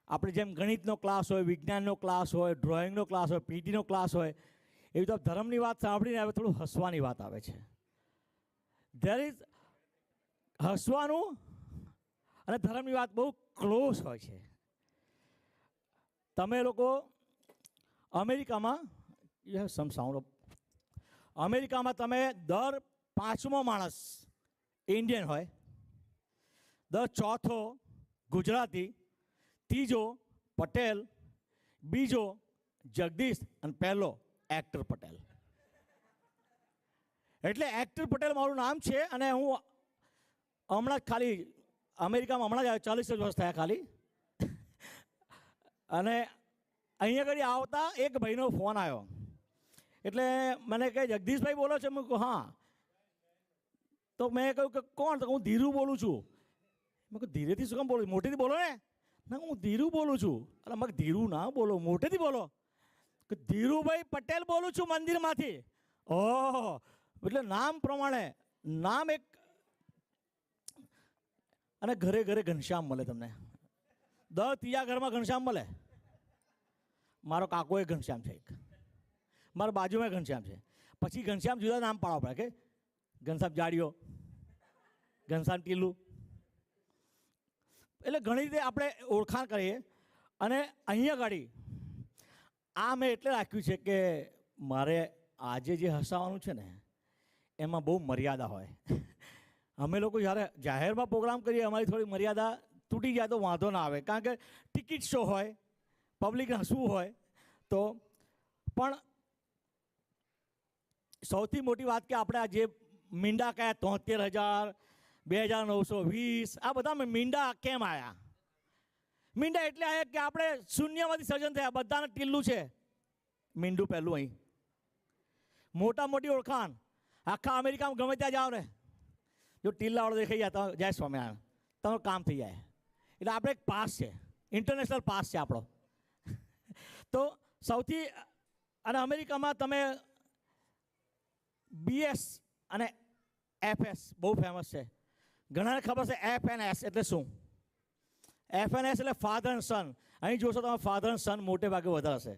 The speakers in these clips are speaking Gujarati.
આપણે જેમ ગણિતનો ક્લાસ હોય, વિજ્ઞાનનો ક્લાસ હોય, ડ્રોઈંગનો ક્લાસ હોય, પીટીનો ક્લાસ હોય, એવી તો ધર્મની વાત સાંભળીને હવે થોડું હસવાની વાત આવે છે. ધેર ઇઝ હસવાનું અને ધર્મની વાત બહુ ક્લોઝ હોય છે. તમે લોકો અમેરિકામાં સમ સાઉન્ડ અમેરિકામાં તમે દર 5મો માણસ ઇન્ડિયન હોય, દર 4થો ગુજરાતી, ત્રીજો પટેલ, બીજો જગદીશ અને પહેલો એક્ટર પટેલ. એટલે એક્ટર પટેલ મારું નામ છે. અને હું હમણાં જ ખાલી અમેરિકામાં હમણાં જ આવ્યો, 40 વર્ષ થયા ખાલી. અને અહીંયા આગળ આવતા એક ભાઈનો ફોન આવ્યો. એટલે મને કહે જગદીશભાઈ બોલો છો? મેં કહ્યું હા. તો મેં કહ્યું કે કોણ? તો હું ધીરુ બોલું છું. મેં કહ્યું ધીરેથી શું કામ બોલું? મોટેથી બોલો ને. ના હું ધીરુ બોલું છું. એટલે મેં ધીરુ ના બોલો, મોટેથી બોલો. કે ધીરુભાઈ પટેલ બોલું છું મંદિરમાંથી. ઓહ, એટલે નામ પ્રમાણે નામ એક. અને ઘરે ઘરે ઘનશ્યામ મળે તમને. દર ત્રીજા ઘરમાં ઘનશ્યામ મળે. મારો કાકો એ ઘનશ્યામ છે એક, મારા બાજુમાં ઘનશ્યામ છે. પછી ઘનશ્યામ જુદા નામ પાડવા પડે કે ઘનશ્યામ જાડિયો, ઘનશ્યામ ટીલું. એટલે ઘણી રીતે આપણે ઓળખાણ કરીએ. અને અહીંયા ગાડી આ મેં એટલે રાખ્યું છે કે મારે આજે જે હસાવાનું છે ને એમાં બહુ મર્યાદા હોય. અમે લોકો જ્યારે જાહેરમાં પ્રોગ્રામ કરીએ અમારી થોડી મર્યાદા તૂટી જાય તો વાંધો ના આવે, કારણ કે ટિકિટ શો હોય, પબ્લિક હસવું હોય. તો પણ સૌથી મોટી વાત કે આપણે આ જે મીંડા કયા 73,000, 2,920 આ બધા મીંડા કેમ આવ્યા? મીંડા એટલે આવ્યા કે આપણે શૂન્યમાંથી સર્જન થયા. બધાને ટીલ્લું છે મીંડું પહેલું અહીં. મોટા મોટી ઓળખાણ આખા અમેરિકામાં ગમે ત્યાં જાઓ ને, જો ટીલ્લાવાળો દેખાઈ જાય તો જય સ્વામિનારાયણ, તમારું કામ થઈ જાય. એટલે આપણે એક પાસ છે, ઇન્ટરનેશનલ પાસ છે આપણો. તો સૌથી અને અમેરિકામાં તમે BS અને FS બહુ ફેમસ છે. ઘણાને ખબર છે FNS એટલે શું? FNS એટલે ફાધર એન્ડ સન. અહીં જોશો તમે ફાધર એન્ડ સન મોટે ભાગે વધારે છે.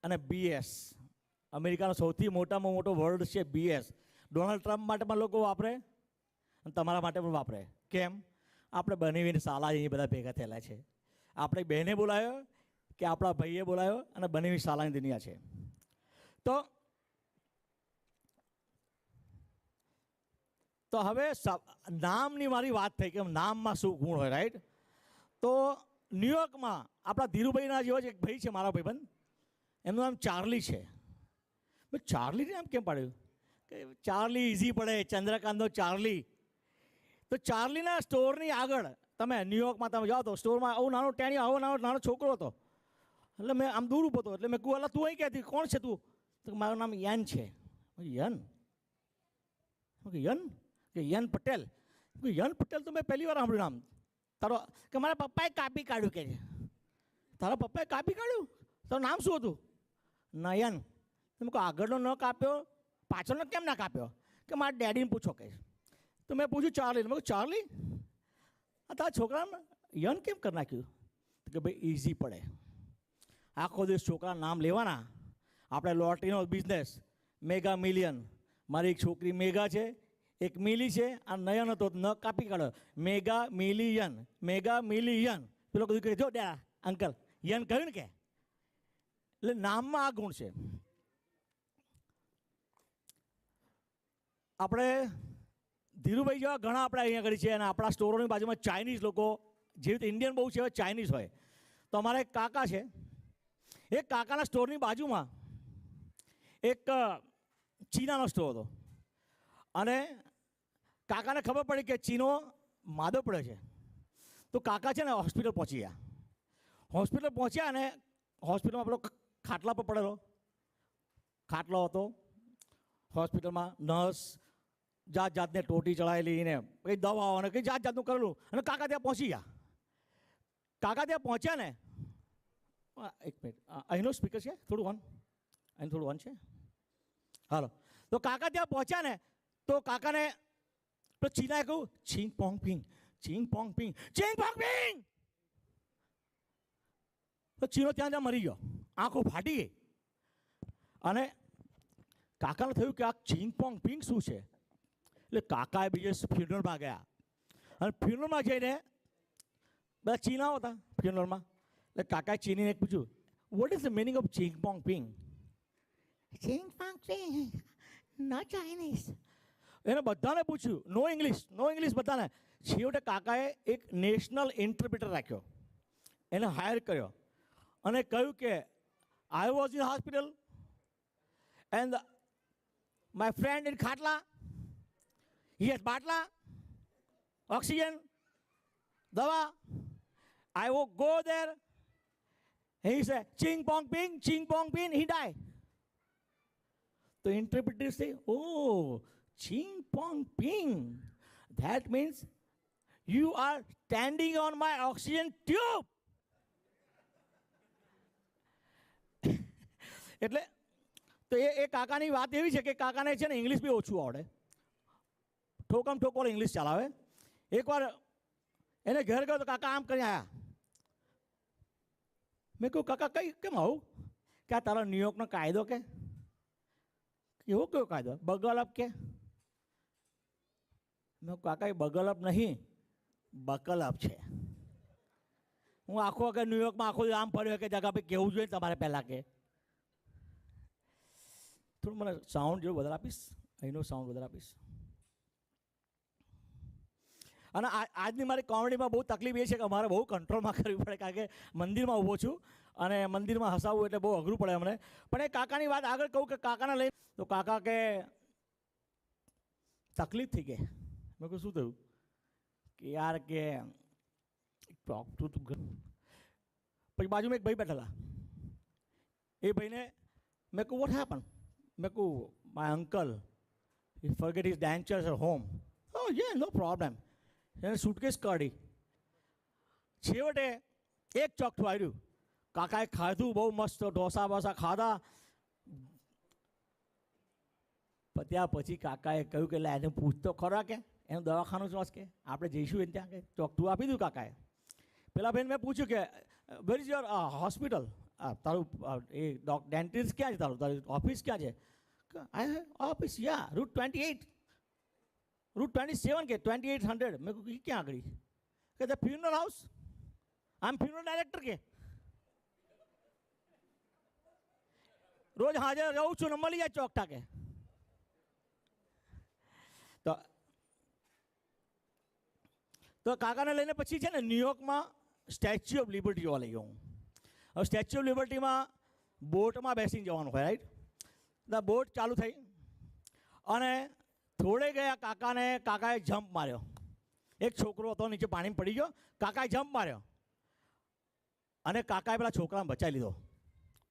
અને BS અમેરિકાનો સૌથી મોટામાં મોટો વર્ડ છે BS. ડોનાલ્ડ ટ્રમ્પ માટે પણ લોકો વાપરે અને તમારા માટે પણ વાપરે. કેમ? આપણે બનેવીને સાલા અહીં બધા ભેગા થયેલા છે. આપણે બહેને બોલાયો કે આપણા ભાઈએ બોલાયો અને બનેવી સાલાની દુનિયા છે. તો હવે નામની મારી વાત થઈ કે નામમાં શું ગુણ હોય, રાઈટ? તો ન્યુયોર્કમાં આપણા ધીરુભાઈના જેવો જ એક ભાઈ છે મારા ભાઈબંધ, એમનું નામ ચાર્લી છે. મેં ચાર્લીને નામ કેમ પાડ્યું? કે ચાર્લી ઇઝી પડે, ચંદ્રકાંતનો ચાર્લી. તો ચાર્લીના સ્ટોરની આગળ તમે ન્યુયોર્કમાં તમે જાઓ તો સ્ટોરમાં આવું નાનો ટેણીઓ આવો નાનો છોકરો હતો. એટલે મેં આમ દૂર ઊભો હતો. એટલે મેં કહું અલા તું અહીં કહેતી કોણ છે તું? તો મારું નામ યન છે. યન? યન કે યન પટેલ? યન પટેલ તો મેં પહેલી વાર સાંભળ્યું નામ તારો. કે મારા પપ્પાએ કાપી કાઢ્યું કે છે. તારા પપ્પાએ કાપી કાઢ્યું? તારું નામ શું હતું? નયન. તમે કહો આગળનો ન કાપ્યો, પાછળનો કેમ ના કાપ્યો? કે મારા ડેડીને પૂછો કે. તો મેં પૂછ્યું ચાર્લી. મેં કહું ચાર્લી આ તારા છોકરાને યન કેમ કરી નાખ્યું? તો કે ભાઈ ઇઝી પડે. આખો દિવસ છોકરાના નામ લેવાના. આપણે લોટરીનો બિઝનેસ, મેગા મિલિયન. મારી એક છોકરી મેગા છે, એક મિલી છે, આ નયન હતો ન કાપી કાઢ્યો. Mega million, mega million. પેલો કીધું કે જો ડ્યા અંકલ યન કહ્યું ને કે. એટલે નામમાં આ ગુણ છે. આપણે ધીરુભાઈ જેવા ઘણા આપણે અહીંયા આગળ છે. અને આપણા સ્ટોરોની બાજુમાં ચાઇનીઝ લોકો, જે રીતે ઇન્ડિયન બહુ છે ચાઇનીઝ હોય. તો અમારા એક કાકા છે, એક કાકાના સ્ટોરની બાજુમાં એક ચીનાનો સ્ટોર હતો. અને કાકાને ખબર પડી કે ચીનો માદો પડ્યો છે. તો કાકા છે ને હોસ્પિટલ પહોંચી ગયા. હોસ્પિટલ પહોંચ્યા અને હોસ્પિટલમાં પેલો ખાટલા પર પડેલો ખાટલો હતો. હોસ્પિટલમાં નર્સ જાત જાતને ટોટી ચડાવેલી ને કંઈ દવાઓ અને કંઈ જાત જાતનું કરેલું. અને કાકા ત્યાં પહોંચી ગયા. કાકા ત્યાં પહોંચ્યા ને, એક મિનિટ અહીંનો સ્પીકર છે થોડું વન, અહીં થોડું વન છે. હાલો. તો કાકા ત્યાં પહોંચ્યા ને તો કાકાને તો ચીનાએ કહ્યું છીંગ પોંગ પિંગ, છીંગ પોંગ પિંગ, છીંગ પોંગ પિંગ. તો ચીનો ત્યાં ત્યાં મરી ગયો, આંખો ફાટી ગઈ. અને કાકાને થયું કે આ ચીંગ પોંગ પિંગ શું છે. એટલે કાકાએ બીજે ફ્યુનરલમાં ગયા, અને ફ્યુનરલમાં જઈને બધા ચીનાઓ હતા ફ્યુનરલમાં. એટલે કાકાએ ચીનીને પૂછ્યું, what is the meaning of ચીંગ પોંગ પિંગ? ચીંગ પોંગ પિંગ, નો ચાઇનીઝ. એને બધાને પૂછ્યું, નો ઇંગ્લિશ બધાને. છેવટે કાકાએ એક નેશનલ ઇન્ટરપ્રિટર રાખ્યો, એને હાયર કર્યો, અને કહ્યું કે I was in hospital and my friend in ખાટલા, હી હેઝ બાટલા, ઓક્સિજન, દવા. I will go there. He said, ching pong ping, he died. The interpreter say, oh, ching pong ping. That means you are standing on my oxygen tube. એટલે તો એ કાકાની વાત એવી છે કે કાકાને છે ને ઇંગ્લિશ બી ઓછું આવડે, ઠોકમ ઠોકો ઇંગ્લિશ ચલાવે. એકવાર એને ઘેર ગયો તો કાકા આમ કરી આવ્યા. મેં કહ્યું કાકા કઈ કેમ આવું? કે આ તારો ન્યુયોર્કનો કાયદો કે એવો કયો કાયદો? બગલ અપ કે? મેં કાકા એ બગલ અપ નહીં, બકલ અપ છે. હું આખો અગર ન્યુયોર્કમાં આખો આમ ફર્યો કે જગા ભાઈ કેવું જોઈએ તમારે પહેલાં કે. થોડું મને સાઉન્ડ જેવું વધારે આપીશ, અહીંનો સાઉન્ડ વધારે આપીશ. અને આજની મારી કોમેડીમાં બહુ તકલીફ એ છે કે અમારે બહુ કંટ્રોલમાં કરવી પડે, કારણ કે મંદિરમાં ઊભો છું અને મંદિરમાં હસાવવું એટલે બહુ અઘરું પડે અમને. પણ એ કાકાની વાત આગળ કહું કે કાકાને લઈ તો કાકા કે તકલીફ થઈ ગઈ. મેં કહું શું થયું? કે યાર કે ટોક ટુ પછી બાજુમાં એક ભાઈ બેઠા હતા. એ ભાઈને મેં કહું વોટ હેપન? મેં કહું my uncle he forget his dentures at home. Oh yeah no problem. એને સુટકેસ કાઢી. છેવટે એક ચોકઠું આવ્યું. કાકાએ ખાધું બહુ મસ્ત, ઢોસા બોસા ખાધા. ત્યાં પછી કાકાએ કહ્યું કે એને પૂછતો ખરા કે એનું દવાખાનું શું કે આપણે જઈશું એને ત્યાં. કે ચોકઠું આપી દીધું કાકાએ. પેલા ભાઈને મેં પૂછ્યું કે વેર ઇઝ યોર હોસ્પિટલ? તારું એ ડેન્ટિસ્ટ ક્યાં છે? તારી ઓફિસ ક્યાં છે? ઓફિસ યા રૂટ 28, રૂટ 27 કે 2800. મેં કહ્યું ક્યાં આગળ? કે the funeral house, I am funeral director કે રોજ હાજર રહું છું ને મળી જાય ચોકઠા કે. તો કાકાને લઈને પછી છે ને ન્યુયોર્કમાં સ્ટેચ્યુ ઓફ લિબર્ટી જોવા લઈ ગયો હું. હવે સ્ટેચ્યુ ઓફ લિબર્ટીમાં બોટમાં બેસીને જવાનું હોય, રાઈટ? તો બોટ ચાલુ થઈ અને થોડે ગયા કાકાએ જમ્પ માર્યો. એક છોકરો હતો નીચે પાણીમાં પડી ગયો, કાકાએ જમ્પ માર્યો અને કાકાએ પેલા છોકરાને બચાવી લીધો.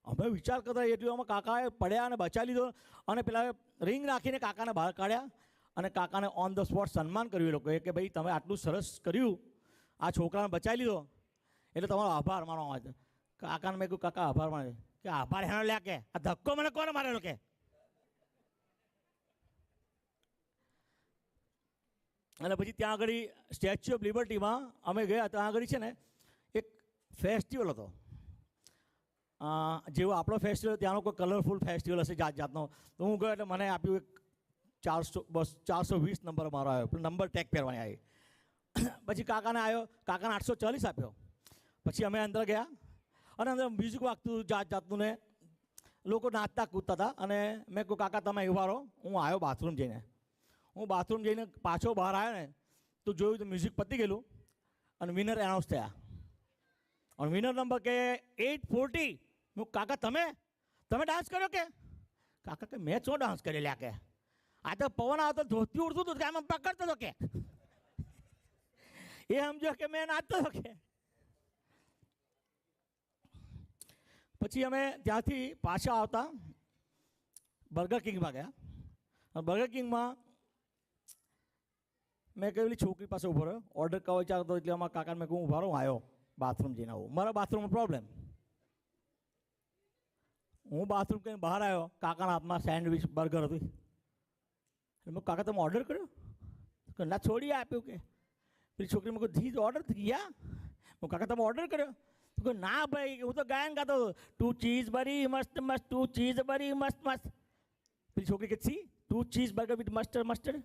અમે વિચાર કરતા એટલું કાકાએ પડ્યા અને બચાવી લીધો, અને પેલા રિંગ રાખીને કાકાને બહાર કાઢ્યા અને કાકાને ઓન ધ સ્પોટ સન્માન કર્યું એ લોકોએ કે ભાઈ તમે આટલું સરસ કર્યું, આ છોકરાને બચાવી લીધો એટલે તમારો આભાર માનવામાં આવે. કાકાને મેં કહ્યું કાકા આભાર માને કે આભાર હેનો લ્યા કે આ ધક્કો મને કોને મારેલો કે. અને પછી ત્યાં આગળ સ્ટેચ્યુ ઓફ લિબર્ટીમાં અમે ગયા. ત્યાં આગળ છે ને એક ફેસ્ટિવલ હતો, જેવો આપણો ફેસ્ટિવલ ત્યાંનો કોઈ કલરફુલ ફેસ્ટિવલ હશે જાત જાતનો. તો હું ગયો એટલે મને આપ્યું એક 420 નંબર મારો આવ્યો, નંબર ટેગ પહેરવાની આવી. પછી કાકાને આવ્યો, કાકાને 840 આપ્યો. પછી અમે અંદર ગયા અને અંદર મ્યુઝિક વાગતું જાત જાતનું ને લોકો નાચતા કૂદતા હતા. અને મેં કહ્યું કાકા તમે ઉભા રહો, હું આવ્યો બાથરૂમ જઈને. હું બાથરૂમ જઈને પાછો બહાર આવ્યો ને તો જોયું તો મ્યુઝિક પતી ગયેલું અને વિનર એનાઉન્સ થયા. અને વિનર નંબર કે 840. હું કાકા તમે ડાન્સ કર્યો કે? કાકા કે મેં શું ડાન્સ કરી લ્યા કે આ તો પવન આવતો ધોતી ઉડતું હતું કે આમ પકડતો હતો કે એ સમજો કે મેં નાચતો હતો કે. પછી અમે ત્યાંથી પાછા આવતા બર્ગર કિંગમાં ગયા. બર્ગર કિંગમાં મેં કહેલી છોકરી પાસે ઉભો રહ્યો, ઓર્ડર કરવા વિચારતો એટલે અમારા કાકાને મેં કહું ઉભા રહું, આવ્યો બાથરૂમ જઈને આવું. મારા બાથરૂમમાં પ્રોબ્લેમ. હું બાથરૂમ કરીને બહાર આવ્યો, કાકાના હાથમાં સેન્ડવિચ બર્ગર હતું. એટલે મેં કાકા તમે ઓર્ડર કર્યો? કે ના છોડી આપ્યું કે. પેલી છોકરી મેં કહું ધીજ ઓર્ડર થઈ ગયા. હું કાકા તમે ઓર્ડર કર્યો? તો કહું ના ભાઈ, હું તો ગાયન ગાતો હતો, ટુ ચીઝ બરી મસ્ત મસ્ત, ટુ ચીઝ બરી મસ્ત મસ્ત. પેલી છોકરી કે see two cheeseburger with mustard mustard.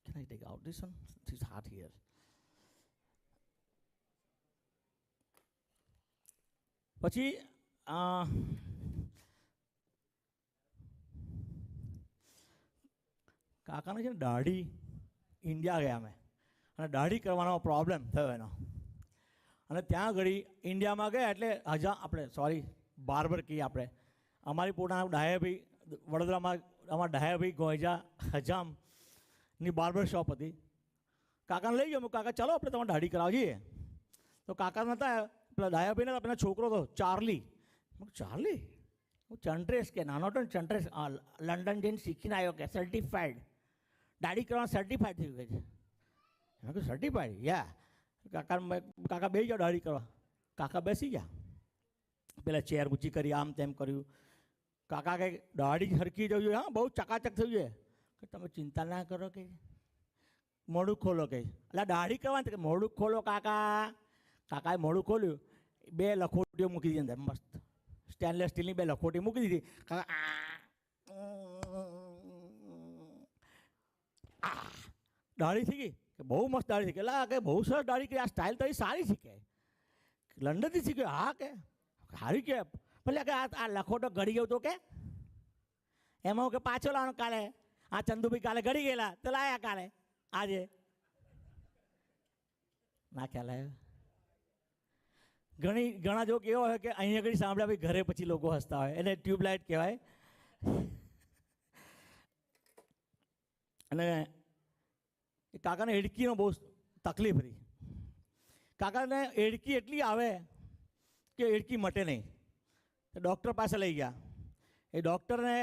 Can I take out this one? It's hot here. પછી કાકાને છે ને દાઢી ઇન્ડિયા ગયા અમે, અને દાઢી કરવાનો પ્રોબ્લેમ થયો એનો. અને ત્યાં આગળ ઇન્ડિયામાં ગયા એટલે આપણે સોરી બાર્બર કહીએ આપણે, અમારી પોતાના ડાયાભાઈ વડોદરામાં, અમારા ડાયાભાઈ ગોયજા હજામની બાર્બર શોપ હતી. કાકાને લઈ ગયો, કાકા ચાલો આપણે તમારે દાઢી કરાવવા જઈએ. તો કાકા નહોતા, પેલા ડાયાભાઈ નતા, પેલા છોકરો હતો ચાર્લી. ચાર્લી હું ચંટ્રેસ કે નાનો હતો ને, ચંટ્રેસ લંડન જઈને શીખીને આવ્યો કે સર્ટિફાઈડ દાઢી કરવાનું સર્ટિફાઈડ થઈ ગઈ છે. મેં કહ્યું સર્ટિફાઈડ યા. કાકા બેસી જાઓ દાઢી કરવા. કાકા બેસી ગયા, પેલા ચેર ઊંચી કરી, આમ તેમ કર્યું. કાકા કંઈ દાઢી હરખી જવું જોઈએ, હા બહુ ચકાચક થયું છે. કે તમે ચિંતા ના કરો કે મોઢું ખોલો કે, એટલે દાઢી કરવાની કે મોઢું ખોલો કાકા. કાકાએ મોઢું ખોલ્યું, 2 લખોટીઓ મૂકી દીધી અંદર, મસ્ત સ્ટેનલેસ સ્ટીલની 2 લખોટી મૂકી દીધી. કાકા દાઢી થઈ ગઈ કે બહુ મસ્ત દાઢી થઈ ગઈ. એટલે કે બહુ સરસ દાઢી કરી, આ સ્ટાઇલ તો સારી શીખે, લંડનથી શીખ્યો. હા કે સારી કે ભલે કે આ લખોટો ઘડી ગયો તો કે એમાં કે પાછો લાવવાનો કાલે. આ ચંદુભાઈ કાલે ઘડી ગયેલા તો લાયા કાલે, આજે ના ખ્યાલ આવ્યો. ઘણા જોક એવો હોય કે અહીંયા આગળ સાંભળ્યા ભાઈ ઘરે પછી લોકો હસતા હોય, એને ટ્યુબલાઇટ કહેવાય. અને એ કાકાને એડકીનો બહુ તકલીફ રહી. કાકાને એડકી એટલી આવે કે એડકી મટે નહીં. ડૉક્ટર પાસે લઈ ગયા. એ ડૉક્ટરને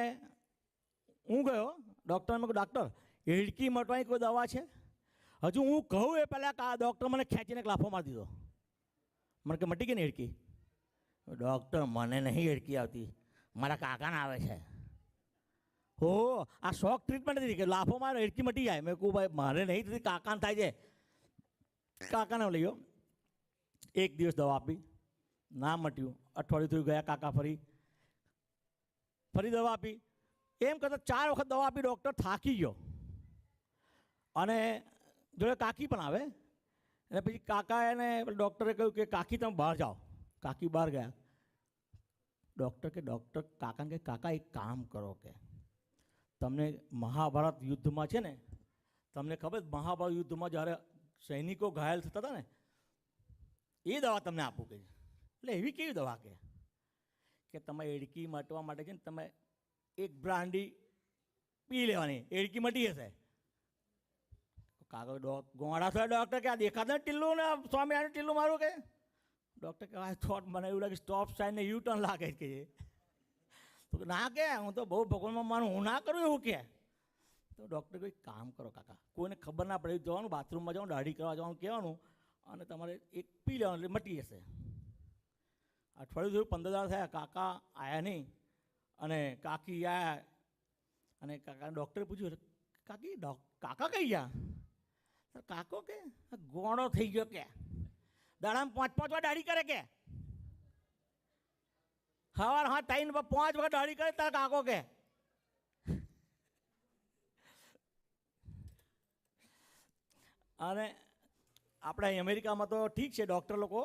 હું ગયો, ડૉક્ટરને કહું ડૉક્ટર એડકી મટવાની કોઈ દવા છે? હજુ હું કહું એ પહેલાં ડૉક્ટર મને ખેંચીને એક લાફો મારી દીધો. મને કે મટી ગઈ ને એડકી? ડૉક્ટર મને નહીં એડકી આવતી, મારા કાકાને આવે છે. હો આ શોખ ટ્રીટમેન્ટ હતી કે લાફો મારે એડકી મટી જાય. મેં કહું ભાઈ મારે નહીં થતી, કાકાને થાય છે. કાકાને લઈ ગયો, 1 દિવસ દવા આપી, ના મટ્યું. અઠવાડિયું થયું, ગયા કાકા ફરી દવા આપી. એમ કરતાં 4 વખત દવા આપી. ડૉક્ટર થાકી ગયો અને જોડે કાકી પણ આવે. અને પછી કાકા એને ડૉક્ટરે કહ્યું કે કાકી તમે બહાર જાઓ. કાકી બહાર ગયા. ડૉક્ટર કાકાને કે કાકા એક કામ કરો કે તમને મહાભારત યુદ્ધમાં છે ને, તમને ખબર મહાભારત યુદ્ધમાં જ્યારે સૈનિકો ઘાયલ થતા હતા ને, એ દવા તમને આપું કે. એટલે એવી કેવી દવા કે તમે એડકી મટવા માટે છે ને તમે 1 બ્રાન્ડી પી લેવાની, એડકી મટી જશે. કાગળ ગોળા થયા. ડૉક્ટર કે આ દેખાતા ટીલ્લું ને સ્વામિનારાયણ ટીલ્લું મારું કે. ડૉક્ટર કે આ થોટ મને એવું લાગે સ્ટોપ સાઇન ને યુ ટર્ન લાગે કે. તો ના કે હું તો બહુ ભગવાનમાં માનું, હું ના કરું એવું કે. તો ડૉક્ટર કોઈ કામ કરો કાકા, કોઈને ખબર ના પડે, જવાનું બાથરૂમમાં જવાનું, દાઢી કરવા જવાનું કહેવાનું, અને તમારે 1 પી લેવાનું એટલે મટી જશે. અઠવાડિયું થયું, 15 દાડા થયા, કાકા આવ્યા નહીં. અને કાકી આવ્યા અને કાકાને ડૉક્ટરે પૂછ્યું કાકા કઈ ગયા? કાકો કે ગોળો થઈ ગયો કે, દાડામાં 5 વાર દાઢી કરે કે, સવાર 3 5 વખત દાઢી કરે તાર કાકો કે. અને આપણે અમેરિકામાં તો ઠીક છે, ડૉક્ટર લોકો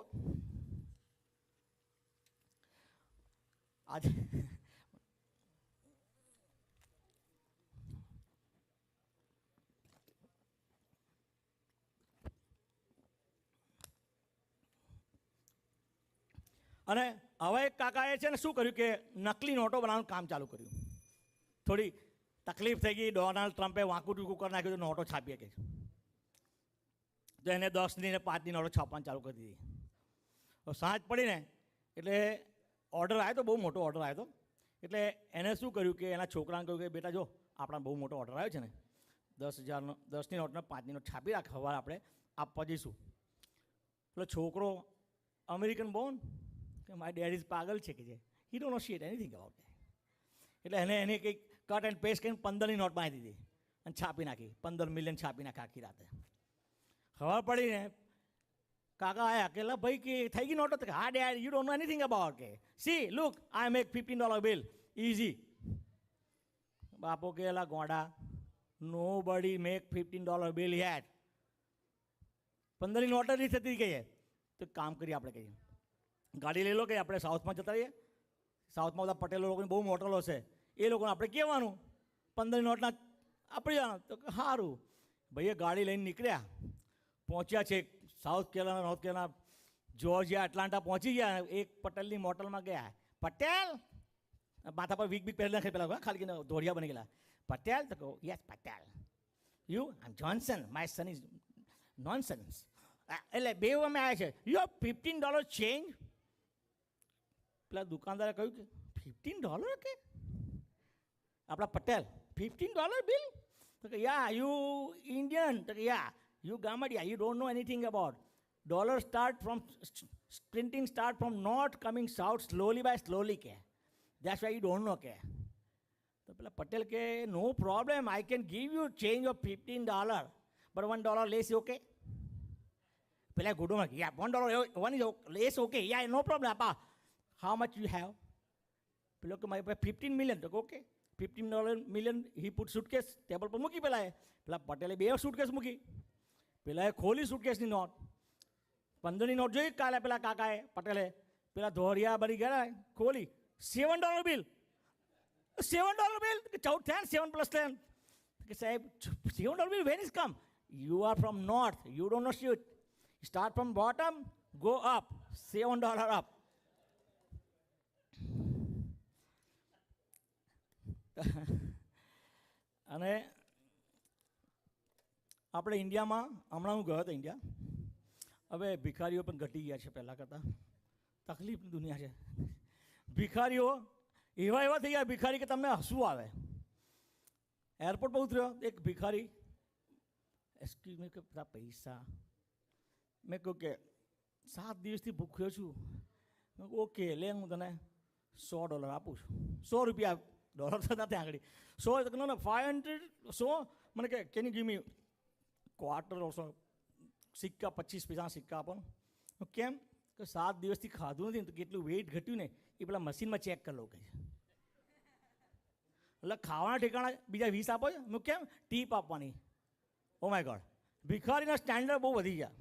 આજે અને હવે એક કાકાએ છે ને શું કર્યું કે નકલી નોટો બનાવવાનું કામ ચાલુ કર્યું. થોડી તકલીફ થઈ ગઈ, ડોનાલ્ડ ટ્રમ્પે વાંકું ટૂંકું કરી નાખ્યું તો નોટો છાપીએ કે. તો એને 10ની ને 5ની નોટો છાપવાનું ચાલુ કરી દીધી. સાંજ પડીને એટલે ઓર્ડર આવ્યો તો, બહુ મોટો ઓર્ડર આવ્યો હતો. એટલે એને શું કર્યું કે એના છોકરાને કહ્યું કે બેટા જો આપણા બહુ મોટો ઓર્ડર આવ્યો છે ને, 10,000નો 10ની નોટને 5ની નોટ છાપી રાખ, સવારે આપણે આપવા જઈશું. એટલે છોકરો અમેરિકન બોર્ન કે માય ડેડ ઇઝ પાગલ છે કે જે he don't know shit anything about. એટલે એને કંઈક કટ એન્ડ પેસ્ટ કરીને 15ની નોટ બાંધી દીધી. અને છાપી નાખી, 15 મિલિયન છાપી નાખી આખી રાતે. ખબર પડીને કાકા આયા કે ભાઈ કે થઈ ગઈ નોટો? હા dad, you don't know anything about કે see look I make $15 bill easy. બાપો કે એલા ગોડા, નો બડી મેક $15 બિલ યેટ. 15 ની નોટ જ નહીં થતી કહીએ તો કામ કરીએ આપણે, કહીએ ગાડી લઈ લો કે આપણે સાઉથમાં જતા રહીએ. સાઉથમાં બધા પટેલો લોકોની બહુ મોટલો છે, એ લોકોને આપણે કહેવાનું 15 નોટના આપણે જવાનું. તો સારું ભાઈએ ગાડી લઈને નીકળ્યા, પહોંચ્યા છે south Carolina, north Carolina, Georgia, Atlanta પહોંચી ગયા. એક પટેલની મોટલમાં ગયા. પટેલ, માથા પર વીક પહેરી નાખે પેલા, ખાલી ધોળિયા બની ગયેલા. પટેલ તો કહો yes Patel. You I Johnson, my son is nonsense. એટલે બે અમે આવ્યા છે. You have $15 change? પેલા દુકાનદારે કહ્યું કે $15 કે આપણા પટેલ $15 બિલ? તો કે યા યુ ઇન્ડિયન? તો કે યા યુ ગામડિયા, you don't know anything about. Dollar printing start from note coming south slowly by slowly કે that's why you don't know કે. તો પેલા પટેલ કે no problem, I can give you change of $15 but $1 less okay. પેલા ગુડોમાં ya $1 is less okay, ya no problem આપા. How much you have? પેલો કે મારી પાસે 15 મિલિયન. તો ઓકે, $15 મિલિયન હી પુટ સુટકેસ ટેબલ પર મૂકી. પેલા પટેલે 2 સુટકેસ મૂકી. પેલાએ ખોલી સુટકેસની નોટ, 15 ની નોટ જોઈ કાલે પેલા કાકાએ પટેલે. પેલા ધોરિયા બની ગયા, ખોલી $7 બિલ. $7 બિલ? 14 થયા, 7 + 10. કે સાહેબ $7 bill where is come? You are from north, you don't know shoot. Start from bottom, go up, $7 up. અને આપણે ઇન્ડિયામાં, હમણાં હું ગયો હતો ઇન્ડિયા, હવે ભિખારીઓ પણ ઘટી ગયા છે પહેલાં કરતાં. તકલીફની દુનિયા છે. ભિખારીઓ એવા થઈ ગયા ભિખારી કે તમને હસવું આવે. એરપોર્ટ પર ઉતર્યો એક ભિખારી, એક્સક્યુઝ મી કે બધા પૈસા. મેં કહ્યું કે 7 દિવસથી ભૂખ્યો છું. ઓકે લે, હું તને $100 આપું છું. $100 ડોલર થતા ત્યાં આગળ 100. નો 500 100. મને કે can you give me quarter also, સિક્કા 25 પૈસાના સિક્કા આપો. કેમ? કે 7 દિવસથી ખાધું નથી તો કેટલું વેઇટ ઘટ્યું ને એ પેલા મશીનમાં ચેક કરી લો કે. એટલે ખાવાના ઠેકાણા બીજા 20 આપો છો. હું કેમ? ટીપ આપવાની. ઓ માય ગોડ, ભિખારીના સ્ટેન્ડર્ડ બહુ વધી ગયા.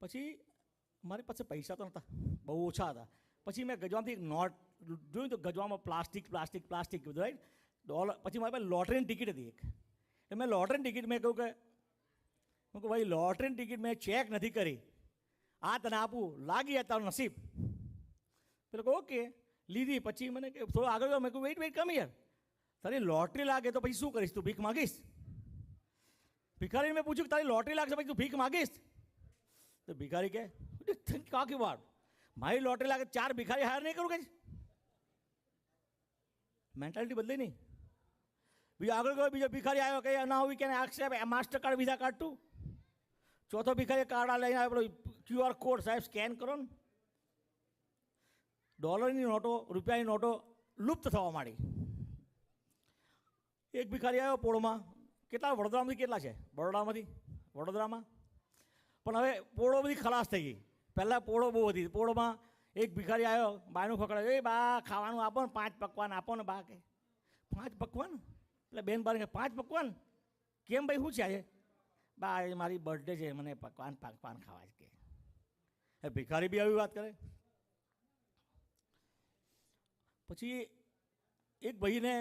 પછી મારી પાસે પૈસા તો નહોતા, બહુ ઓછા હતા. પછી મેં ગજવામાંથી એક નોટ જોયું તો ગજવામાં પ્લાસ્ટિક બધું રાઈટ $. પછી મારી પાસે લોટરીની ટિકિટ હતી એક. એટલે મેં લોટરીની ટિકિટ મેં કહ્યું કે ભાઈ લોટરીની ટિકિટ મેં ચેક નથી કરી, આ તને આપું, લાગી જાય તારું નસીબ. પેલો કહું ઓકે, લીધી. પછી મને કે થોડો આગળ ગયો. મેં કહું વેઇટ કમ યાર, તારી લોટરી લાગે તો પછી શું કરીશ? તું ભીખ માગીશ? ભિખારીને મેં પૂછ્યું કે તારી લોટરી લાગશે પછી તું ભીખ માગીશ? તો ભિખારી કે કાકી વાત, મારી લોટરી લાગે 4 ભિખારી હાયર નહીં કરું કે? મેન્ટાલિટી બદલી નહીં. બીજો આગળ ગયો, બીજો ભિખારી આવ્યો કે ના we can accept Mastercard, Visa card too. ચોથો ભિખારી કાર્ડ લઈને આવ્યો, QR કોડ સાહેબ સ્કેન કરો ને. ડોલરની નોટો, રૂપિયાની નોટો લુપ્ત થવા માંડી. એક ભિખારી આવ્યો પોળોમાં. કેટલા વડોદરામાંથી કેટલા છે? વડોદરામાં પણ હવે પોળો બધી ખલાસ થઈ ગઈ. પહેલાં પોળો બહુ હતી. પોળોમાં એક ભિખારી આવ્યો, બાયનું ખકડાયો, એ બા ખાવાનું આપો ને, 5 પકવાન આપો ને. બા કે 5 પકવાન? એટલે બેન બાર કે 5 પકવાન કેમ ભાઈ, શું છે આજે? બા એ મારી બર્થડે છે, મને પકવાન ખાવા જ કે. એ ભિખારી બી આવી વાત કરે. પછી એક ભાઈને,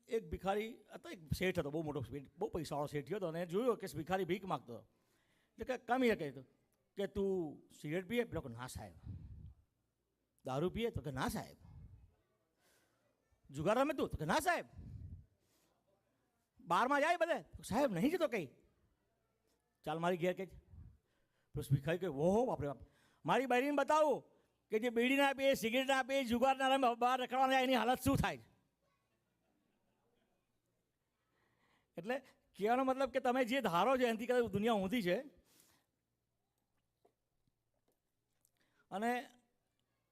એક ભિખારી હતો, એક શેઠ હતો, બહુ મોટો શેઠ, બહુ પૈસાવાળો શેઠ હતો. અને જોયો કે ભિખારી ભીખ માગતો હતો. એટલે કે કમી કહે તો કે તું સિગરેટ પીએ? પેલો કે ના સાહેબ. દારૂ પીએ? તો કે ના સાહેબ. જુગાર રમે તું? તો કે ના સાહેબ. બારમાં જાય બધે? સાહેબ નહીં જતો કઈ. ચાલ મારી ઘેર કે. બસ ભિખારી કે ઓહો બાપરે બાપ, મારી બહેરીને બતાવું કે જે બીડી ના પીએ, સિગરેટ ના પીએ, જુગાર ના રમે, બહાર રખડવા જાય, એની હાલત શું થાય. એટલે કહેવાનો મતલબ કે તમે જે ધારો છો એનાથી કદાચ દુનિયા ઊંધી છે. અને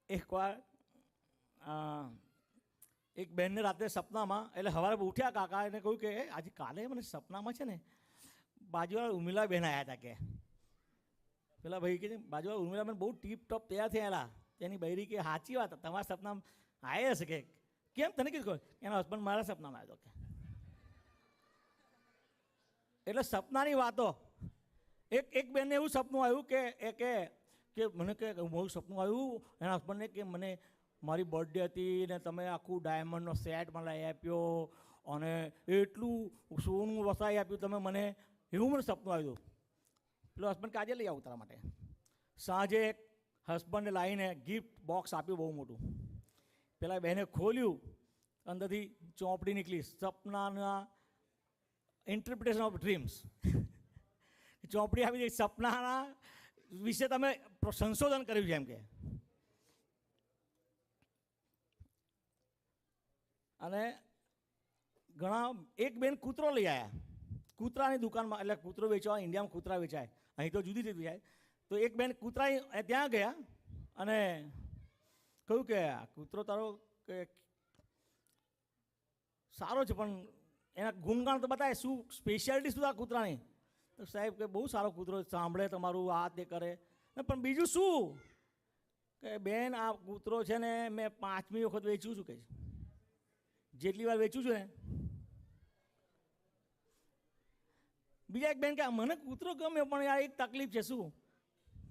એકવાર એક બહેનને રાત્રે સપનામાં, એટલે સવારે ઉઠ્યા કાકા એને કહ્યું કે આજે કાલે મને સપનામાં છે ને બાજુવાળા ઉર્મિલા બહેન આવ્યા હતા કે પેલા ભાઈ કે બાજુવાળા ઉર્મિલા બહેન બહુ ટીપ ટોપ તૈયાર થયેલા. એની બૈરી કે સાચી વાત તમારા સપનામાં આવ્યા હશે કે કેમ તને કીધું એના હસબન્ડ મારા સપનામાં આવ્યો કે. એટલે સપનાની વાતો. એક બેનને એવું સપનું આવ્યું કે મને કે મારું સપનું આવ્યું એના હસબન્ડને કે મને મારી બર્થડે હતી ને તમે આખું ડાયમંડનો સેટ મને લઈ આપ્યો અને એટલું સોનું વસાવી આપ્યું તમે મને, એવું મને સપનું આવ્યું. પેલો હસબન્ડ કાજે લઈ આવું તારા માટે. સાંજે એક હસબન્ડને લાવીને ગિફ્ટ બોક્સ આપ્યું બહુ મોટું. પેલા બહેને ખોલ્યું, અંદરથી ચોપડી નીકળી, સપનાના ઇન્ટરપ્રિટેશન ઓફ ડ્રીમ્સ. ચોપડી આવી ગઈ, સપનાના વિશે તમે સંશોધન કર્યું છે એમ કે. અને ઘણા એક બેન કૂતરો લઈ આવ્યા, કૂતરાની દુકાનમાં, એટલે કૂતરો વેચવા ઇન્ડિયામાં કૂતરા વેચાય, અહીં તો જુદી રીતે વેચાય. તો એક બેન કૂતરા ત્યાં ગયા અને કહ્યું કે કૂતરો તારો કે સારો છે પણ એના ગુણગાન તો બતાવે, શું સ્પેશિયાલિટી શું આ કૂતરાની? તો સાહેબ કે બહુ સારો કૂતરો, સાંભળે તમારું આ તે કરે, પણ બીજું શું કે બેન આ કૂતરો છે ને મેં 5મી વખત વેચ્યું છું કે જેટલી વાર વેચું છું ને. બીજા એક બેન કે મને કૂતરો ગમે પણ યાર એક તકલીફ છે, શું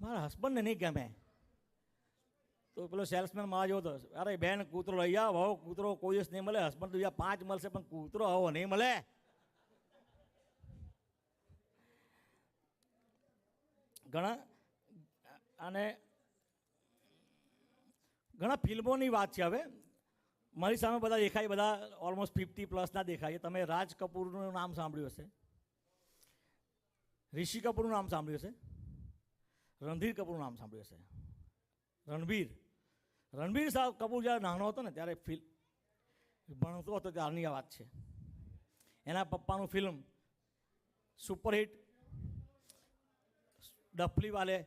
મારા હસબન્ડને નહીં ગમે. તો પેલો સેલ્સમેન મારા જેવો હતો, અરે બેન કૂતરો લઈ આવ, હવે કૂતરો કોઈ દિવસ નહીં મળે, હસબન્ડ તો બીજા 5 મળશે પણ કૂતરો હવે નહીં મળે. ઘણા અને ઘણા ફિલ્મોની વાત છે. હવે મારી સામે બધા દેખાય, બધા ઓલમોસ્ટ 50+ દેખાય. તમે રાજ કપૂરનું નામ સાંભળ્યું હશે, ઋષિ કપૂરનું નામ સાંભળ્યું હશે, રણધીર કપૂરનું નામ સાંભળ્યું હશે. રણબીર સાહેબ કપૂર જ્યારે નાનો હતો ને ત્યારે ભણતો હતો ત્યારની આ વાત છે. એના પપ્પાનું ફિલ્મ સુપરહિટ ડફલી વાલે,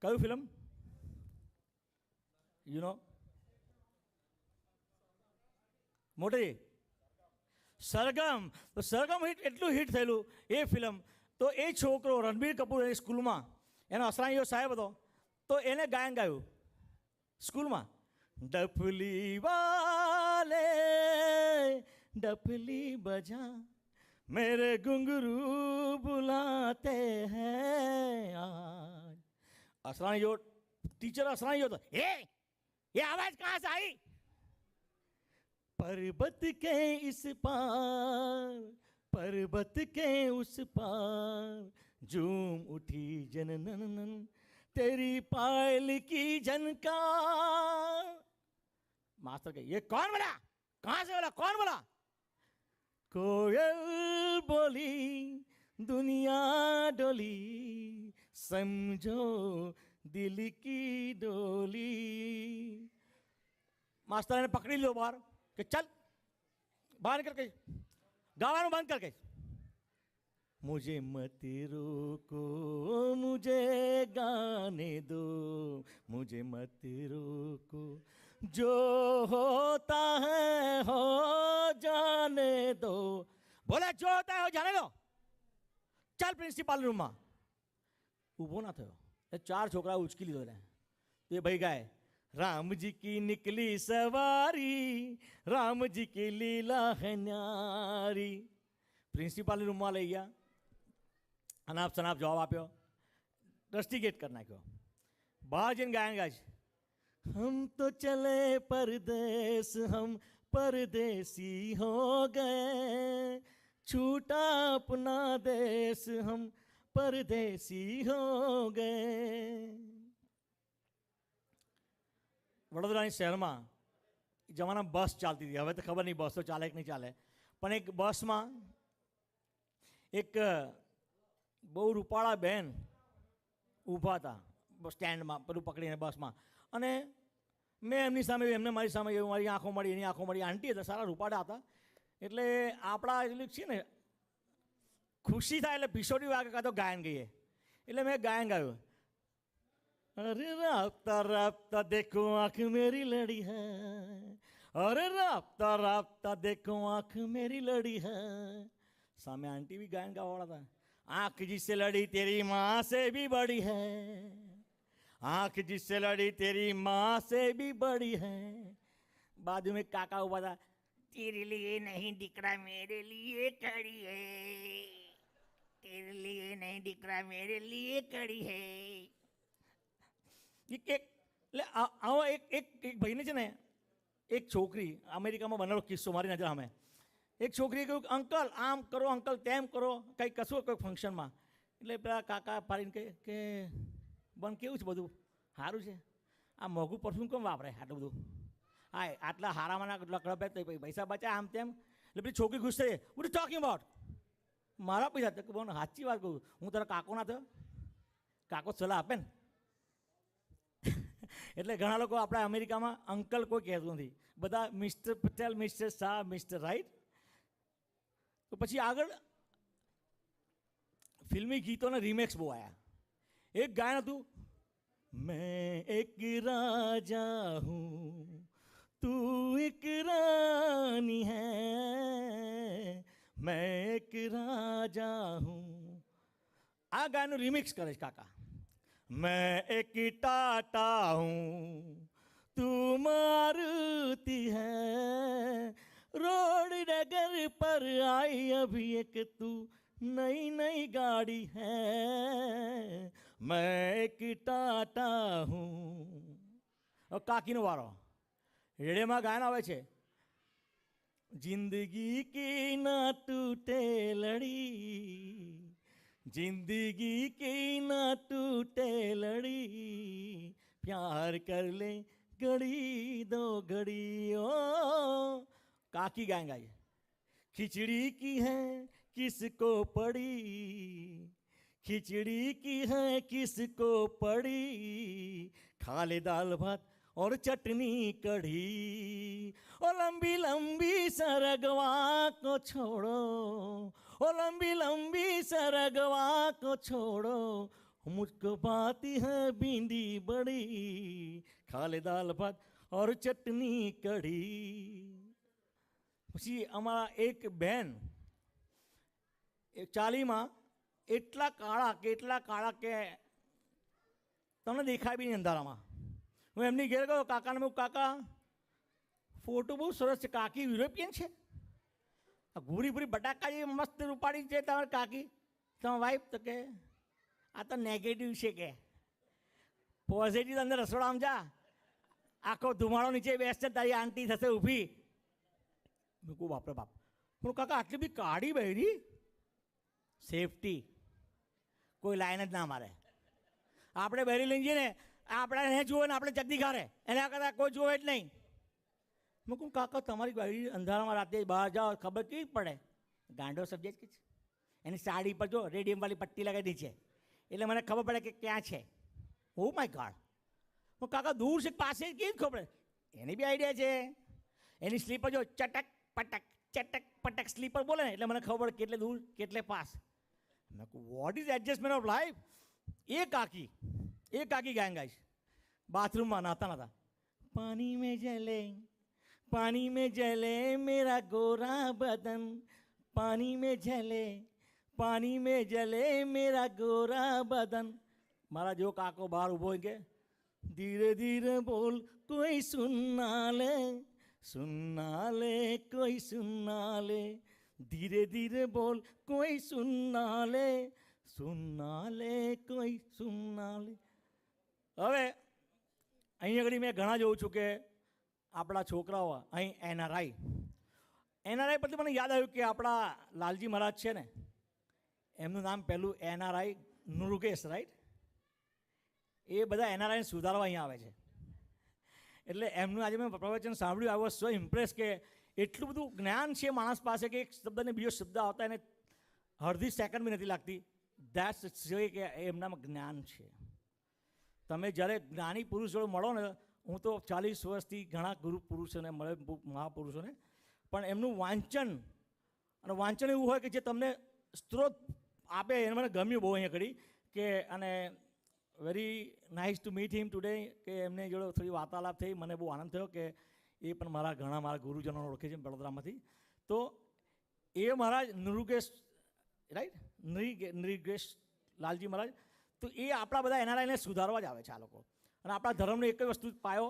કયું ફિલ્મ યુ નો મોટી સરગમ. તો સરગમ હિટ, એટલું હિટ થયેલું એ ફિલ્મ. તો એ છોકરો રણબીર કપૂર એની સ્કૂલમાં, એનો અસરાણીયો સાહેબ હતો, તો એને ગાયન ગાયું સ્કૂલમાં. ડફલી વાલે ડફલી બજા મેરે ઘુંઘरू બુલાતે હૈ આજ. અસરાણીયો ટીચર અસરાણીયો હતો, ये आवाज कहाँ से आई? पर्वत के इस पार पर्वत के उस पार झूम उठी जननन तेरी पायल की झनकार. मास्टर कहे ये कौन बोला, कहाँ से बोला, कौन बोला? कोयल बोली दुनिया डोली समझो दिल की डोली. मास्टर ने पकड़ी लो बाहर कि चल बाहर करके गाવાનું બંધ करके. मुझे मत रोको मुझे गाने दो मुझे मत रोको जो होता है हो जाने दो. बोले जो होता है हो जाने दो. चल प्रिंसिपल रूमમાં. ઊભો ના થયો. 4 છોકરા ઉચકી લીધો એને. એ ભાઈ ગાય राम जी की निकली सवारी राम जी की लीला है न्यारी. પ્રિન્સિપાલની રૂમમાં લઈ ગયા, અનાપ શનાપ જવાબ આપ્યો, રસ્ટિકેટ કરી નાખ્યો. બહાર જઈને ગાયન ગાય છે, हम तो चले परदेस हम परदेसी हो गए छूटा अपना देश हम परदेसी हो गए. વડોદરાની શહેરમાં જમાના બસ ચાલતી હતી, હવે તો ખબર નહીં બસો ચાલે કે નહીં ચાલે, પણ એક બસમાં એક બહુ રૂપાળા બેન ઊભા હતા સ્ટેન્ડમાં, પેલું પકડીને બસમાં. અને મેં એમની સામે, એમને મારી સામે, મારી આંખો મળી, એની આંખો મળી. આંટી હતા, સારા રૂપાળા હતા. એટલે આપણા એટલું છે ને ખુશી થાય એટલે ભીષોડી વાગે કાં તો ગાયન ગઈએ. એટલે મેં ગાયન ગાયું, अरे राफ्ता राफ्ता देखो आँख मेरी लड़ी है अरे राफ्ता राफ्ता देखो आंख मेरी लड़ी है, सामने आंटी भी गायन गावाड़ा था, आंख जिससे लड़ी तेरी माँ से भी बड़ी है, आंख जिससे लड़ी तेरी माँ से भी बड़ी है. बाजू में काका उभा था, तेरे लिए नहीं दिकरा मेरे लिए खड़ी है, तेरे लिए नहीं दिकरा मेरे लिए खड़ी है. એક એટલે આવો એક ભાઈને છે ને એક છોકરી અમેરિકામાં બનેલો કિસ્સો મારી નજર સામે. એક છોકરીએ કહ્યું અંકલ આમ કરો અંકલ તેમ કરો, કંઈ કશું કોઈ ફંક્શનમાં. એટલે પેલા કાકા પાડીને કહે કે બન કેવું છે બધું સારું છે, આ મોંઘું પરફ્યુમ કેમ વાપરે આટલું બધું, હા આટલા હારામાંના લકડા તો પૈસા બચાય આમ તેમ. એટલે પેલી છોકરી ખુશ થઈ, વોટ યુ ટોકિંગ અબાઉટ, મારા પૈસા તો બોન સાચી વાત કહું, હું તારા કાકો ના થયો, કાકો સલાહ આપે ને. એટલે ઘણા લોકો આપણા અમેરિકામાં અંકલ કોઈ કહેતું નથી, બધા mister Patel, mister Shah, mister right. તો પછી આગળ ફિલ્મી ગીતોના રિમેક્સ બહુ આવ્યા. એક ગાયન હતું, મેં એક રાજા હું તું એક રાની હૈ, મેં એક રાજા હું. આ ગાયનનું રિમિક્સ કરે છે કાકા. मैं एक टाटा हूँ तू मारुति है, रोड डगर पर आई अभी एक तू नई नई गाड़ी है, मैं एक टाटा हूँ. કાકીનો વારો. રેડિયોમાં ગાયન આવે છે, જિંદગી કી ના તૂટે લડી, जिंदगी की ना टूटे लड़ी, प्यार कर ले घड़ी दो घड़ी. ओ काकी गाय गाय, खिचड़ी की है किसको पड़ी, खिचड़ी की है किसको पड़ी, खा ले दाल भात और चटनी कढ़ी. ओ लंबी लंबी सरगवा को छोड़ो, ओ लंबी लंबी सरगवा को छोड़ो, मुझको पाती है भिंडी बड़ी, खा ले दाल भात और चटनी कढ़ी. પછી અમારા એક બેન 40માં એટલા કાળા કે તમને દેખાય બી નહીં અંધારામાં. હું એમની ઘેર ગયો, કાકાને મેં કાકા ફોટો બહુ સરસ છે, કાકી યુરોપિયન છે, ભૂરી ભૂરી બટાકા જેવી મસ્ત રૂપાળી છે તમારી કાકી, તમારા વાઈફ. તો કે આ તો નેગેટિવ છે, કે પોઝિટિવ અંદર રસોડામાં જા, આખો ધુમાડો નીચે બેસશે, તારી આંટી થશે ઊભી. મેં કહું બાપરે બાપ, પણ કાકા આટલી બી કાઢી બહેરી, સેફટી, કોઈ લાઈન જ ના મારે. આપણે બહેરી લઈને જઈએ ને, આપણે એને જુએ ને આપણે જલ્દી ખારે, એના કરતાં કોઈ જુએ જ નહીં. મેં કહું કાકા તમારી ગાડી અંધારામાં રાતે બહાર જાઓ ખબર કેવી પડે, ગાંડો સબ્જેક્ટ છે. એની સાડી પર જો રેડિયમવાળી પટ્ટી લગાવી છે, એટલે મને ખબર પડે કે ક્યાં છે. Oh my God. હું કાકા દૂર છે પાસે કેવી ખબર, એની બી આઈડિયા છે. એની સ્લીપર જો ચટક પટક સ્લીપર બોલે ને એટલે મને ખબર પડે કેટલે દૂર કેટલે પાસ. મેં કહું what is adjustment of life. એ કાકી ગાયન ગાઈશ બાથરૂમમાં નાતા પાણી में जले मेरा गोरा बदन, पानी में जले मेरा गोरा बदन. મારા જો કાકો બહાર ઊભો હોય કે ધીરે ધીરે બોલ કોઈ સુનના લે કોઈ સુનના લે, ધીરે ધીરે બોલ કોઈ સુનના લે કોઈ સુનના લે. હવે અહીં આગળ મેં ઘણા જોઉં છું કે આપણા છોકરાઓ અહીં એનઆરઆઈ પરથી મને યાદ આવ્યું કે આપણા લાલજી મહારાજ છે ને, એમનું નામ પહેલું એનઆરઆઈ નૃગેશ, રાઈટ. એ બધા એનઆરઆઈને સુધારવા અહીંયા આવે છે. એટલે એમનું આજે મેં પ્રવચન સાંભળ્યું, આઈ વોઝ સો ઇમ્પ્રેસ કે એટલું બધું જ્ઞાન છે માણસ પાસે કે એક શબ્દને બીજો શબ્દ આવતા એને અડધી સેકન્ડ બી નથી લાગતી. દેટ્સ છે કે એમનામાં જ્ઞાન છે. તમે જ્યારે જ્ઞાની પુરુષ જોડે મળો ને, હું તો 40 વર્ષથી ઘણા ગુરુ પુરુષોને મળે, મહાપુરુષોને, પણ એમનું વાંચન એવું હોય કે જે તમને સ્ત્રોત આપે. એને મને ગમ્યું બહુ અહીંયા કરી કે, અને very nice to meet him today, કે એમને જોડે થોડી વાર્તાલાપ થઈ, મને બહુ આનંદ થયો કે એ પણ મારા ગુરુજનો ઓળખે છે વડોદરામાંથી. તો એ મહારાજ નૃગેશ, રાઈટ, નૃગેશ લાલજી મહારાજ, તો એ આપણા બધા એનઆરઆઈને સુધારવા જ આવે છે આ લોકો. અને આપણા ધર્મનો એક જ વસ્તુ પાયો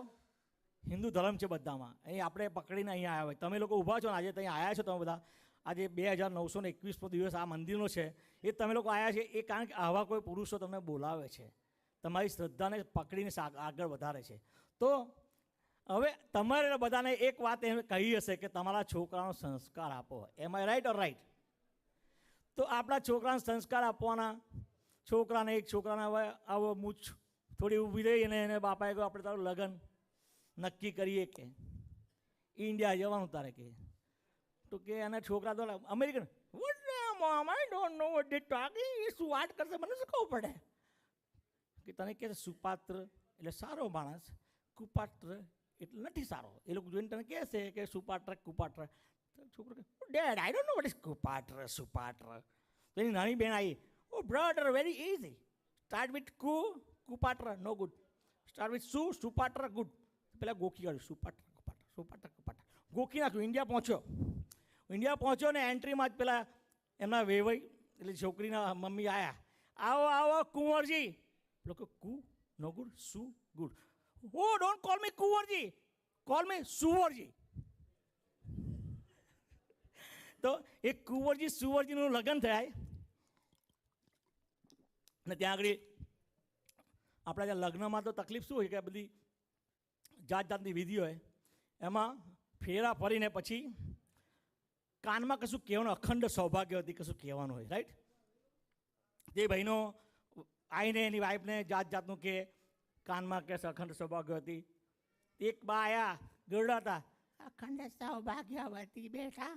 હિન્દુ ધર્મ છે બધામાં. અહીં આપણે પકડીને અહીંયા આવ્યા હોય. તમે લોકો ઊભા છો ને આજે ત્યાં આવ્યા છો તમે બધા, આજે 2921નો દિવસ આ મંદિરનો છે, એ તમે લોકો આવ્યા છે એ કારણ કે આવા કોઈ પુરુષો તમને બોલાવે છે, તમારી શ્રદ્ધાને પકડીને આગળ વધારે છે. તો હવે તમારે બધાને એક વાત એમ કહી હશે કે તમારા છોકરાનો સંસ્કાર આપો. એમ આઈ રાઈટ ઓર રાઈટ? તો આપણા છોકરાને સંસ્કાર આપવાના. છોકરાને એક છોકરાને હવે આવો મૂછ થોડી ઊભી રહી અને એને બાપાએ કહ્યું આપણે તારું લગ્ન નક્કી કરીએ કે ઇન્ડિયા જવાનું તારે કે. તો કે એના છોકરા તો American, mom I don't know what they talking, એ શું વાત કરશે મને શું ખબર પડે. કે તને કહે સુપાત્ર એટલે સારો માણસ, કુપાત્ર એટલે નથી સારો. એ લોકો જોઈને તને કહેશે કે સુપાત્ર કુપાત્ર. છોકરો કે dad I don't know what is કુપાત્ર સુપાત્ર. તો એની નાની બેન આવી, oh brother very easy, start with કુપાત્ર નો ગુડ, સ્ટાર્ટ વિથ સુપાત્ર ગુડ. પેલા ગોખી કાઢ્યું સુપાત્ર કુપાત્ર સુપાત્ર કુપાત્ર, ગોખી નાખ્યું. ઇન્ડિયા પહોંચ્યો ને એન્ટ્રીમાં જ પેલા એમના વેવાઈ એટલે છોકરીના મમ્મી આવ્યા, આવો આવો કુંવરજી. લોકો કુ નો ગુડ, સુ good. Oh don't call me Kunwarji, call me સુવરજી. તો એ કુંવરજી સુવરજીનું લગ્ન થાય અને ત્યાં આગળ આપણા ત્યાં લગ્નમાં તો તકલીફ શું હોય કે બધી જાત જાતની વિધિ હોય. એમાં ફેરા ફરીને પછી કાનમાં કશું કહેવાનું, અખંડ સૌભાગ્ય હતી કશું કહેવાનું હોય, રાઈટ. તે બહેનો આવીને એની વાઈફને જાત જાતનું કે કાનમાં કે અખંડ સૌભાગ્ય હતી. એક બા આયા ગરડા હતા, અખંડ સૌભાગ્યવતી બેઠા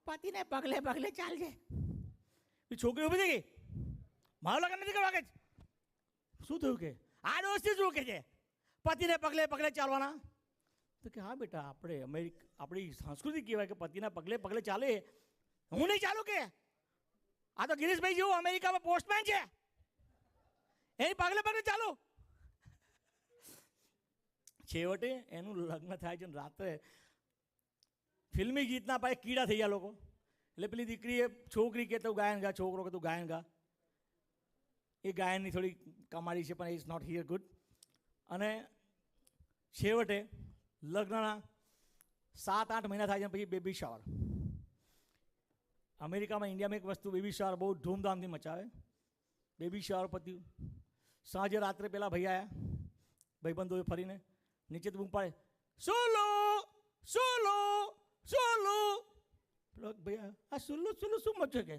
પતિને પગલે પગલે ચાલજે. છોકરી ઉભી થઈ ગઈ, મારું લગ્ન નથી કરવા કે શું થયું કે આ દોસ્તી શું કે છે પતિને પગલે પગલે ચાલવાના. તો કે હા બેટા, આપણી સંસ્કૃતિ કહેવાય કે પતિના પગલે પગલે ચાલે. હું નહીં ચાલું કે આ તો ગિરીશભાઈ જેવું અમેરિકામાં પોસ્ટમેન છે, એની પગલે પગલે ચાલો. છેવટે એનું લગ્ન થાય છે. રાત્રે ફિલ્મી ગીતના પાસે કીડા થઈ ગયા લોકો. એટલે પેલી દીકરીએ છોકરી કે તું ગાયન ગા, છોકરો કે તું ગાયન ગા. એ ગાયનની થોડી કમાડી છે પણ ઇઝ નોટ હિયર ગુડ. અને છેવટે લગ્નના 7-8 મહિના થાય છે પછી બેબી શાવર. અમેરિકામાં, ઇન્ડિયામાં એક વસ્તુ બેબી શાવર બહુ ધૂમધામથી મચાવે. બેબી શાવર પત્યું, સાંજે રાત્રે પેલા ભાઈ આવ્યા, ભાઈબંધોએ ફરીને નીચે બૂમ પાડે, સોલો સોલો સોલો. પેલો ભાઈ આ સુલ્લુ સુલ્લુ શું મચ્યો કે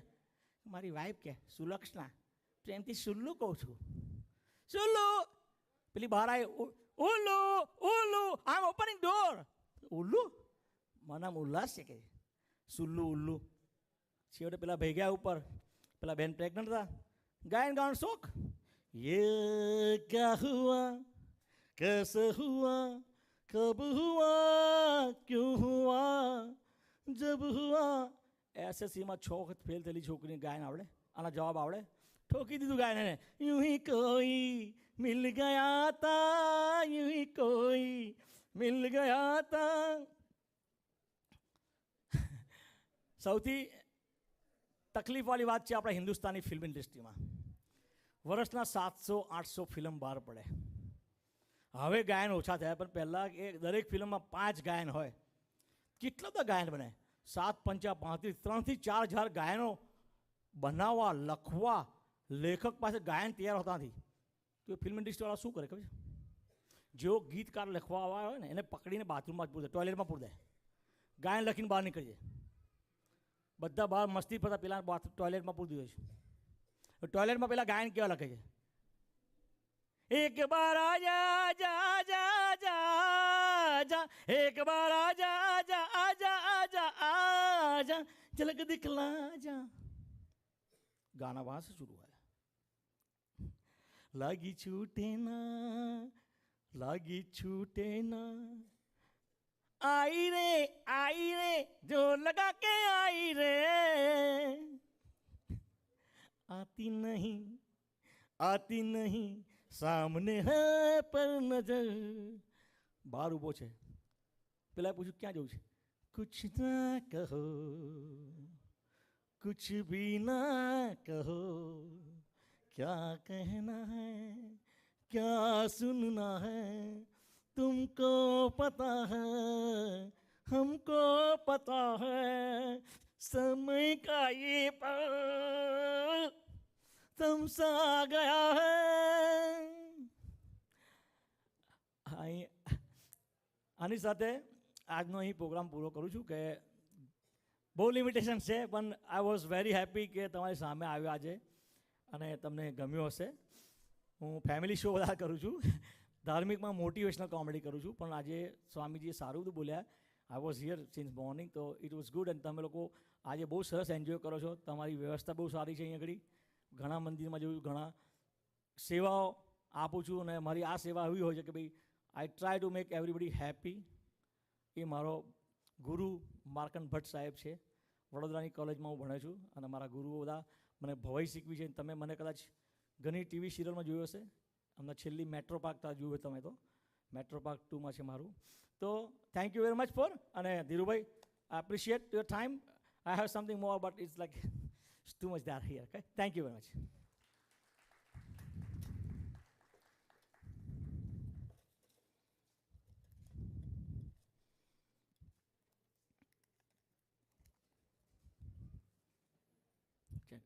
મારી વાઈફ કે સુલક્ષણા, પ્રેમથી સુલ્લુ કહું છું સુલ્લુ. પેલી બહાર આવી, ઉલ્લુ ઉલ્લુ આઈ એમ ઓપનિંગ ડોર. ઉલ્લુ મારું નામ ઉલ્લાસ છે કે સુલ્લુ ઉલ્લુ. છેવટે પેલા ભાઈ ગયા ઉપર, પેલા બેન પ્રેગ્નન્ટ હતા, ગાયન ગાવાનો શોખ. યે ક્યા હુઆ कैसे हुआ कब हुआ क्यों हुआ जब हुआ. એસએસસીમાં 6 વખત ફેલ થયેલી છોકરીને ગાયન આવડે, આના જવાબ આવડે. ઠોકી દીધું ગાયન એને. यूं ही कोई मिल गया था, यूं ही कोई मिल गया था. સૌથી તકલીફવાળી વાત છે આપણા હિન્દુસ્તાની ફિલ્મ ઇન્ડસ્ટ્રીમાં. વર્ષના 700-800 ફિલ્મ બહાર પડે. હવે ગાયન ઓછા થયા પણ પહેલાં એ દરેક ફિલ્મમાં 5 ગાયન હોય. કેટલા બધા ગાયન બને? 7×5 = 3,000-4,000 ગાયનો બનાવવા, લખવા. લેખક પાસે ગાયન તૈયાર હોતા નથી. તો એ ફિલ્મ ઇન્ડસ્ટ્રીવાળા શું કરે ખબર છે? જેવો ગીતકાર લખવા આવ્યા હોય ને એને પકડીને બાથરૂમમાં જ પૂર દે, ટોયલેટમાં પૂર દે. ગાયન લખીને બહાર નીકળી જાય. બધા બહાર મસ્તી ફરતા પેલા ટોયલેટમાં પૂરી દીધો છે. ટોયલેટમાં પેલા ગાયન કેવા લખે છે? एक बार आजा जा जा जा जा, एक बार आजा जा जा जा आजा, झलक दिखला जा. गाना वहां से शुरू हुआ. लागी छूटे ना आई रे जो लगा के आई रे, आती नहीं सामने है पर नजर. બહાર ઊભો છે, પેલા પૂછ્યું ક્યાં જવું છે? કુછ ના કહો, कुछ भी ना कहो, क्या कहना है, क्या सुनना है, तुमको पता है, हमको पता है, समय का ये पल तुमसा गया है. આની સાથે આજનો અહીં પ્રોગ્રામ પૂરો કરું છું કે બહુ લિમિટેશન છે, પણ આઈ વોઝ વેરી હેપી કે તમારી સામે આવ્યો આજે અને તમને ગમ્યું હશે. હું ફેમિલી શો બધા કરું છું, ધાર્મિકમાં મોટિવેશનલ કોમેડી કરું છું, પણ આજે સ્વામીજીએ સારું બધું બોલ્યા. I was here since morning, તો ઇટ વોઝ ગુડ. અને તમે લોકો આજે બહુ સરસ એન્જોય કરો છો. તમારી વ્યવસ્થા બહુ સારી છે અહીં આગળ. ઘણા મંદિરમાં જોયું, ઘણા સેવાઓ આપું છું અને મારી આ સેવા એવી હોય છે કે ભાઈ I try to make everybody happy. એ મારો ગુરુ માર્કંડ ભટ્ટ સાહેબ છે, વડોદરાની કોલેજમાં હું ભણ્યો છું અને મારા ગુરુઓ બધા મને ભવાઈ શીખવી છે. તમે મને કદાચ ઘણી ટીવી સિરિયલમાં જોયું હશે. હમણાં છેલ્લી મેટ્રો પાર્ક જોયું હોય તમે તો, મેટ્રો પાર્ક 2માં છે મારું. તો thank you very much for. અને Dhirubhai, I appreciate your time. I have something more but it's like too much there here. Okay, thank you very much. Okay.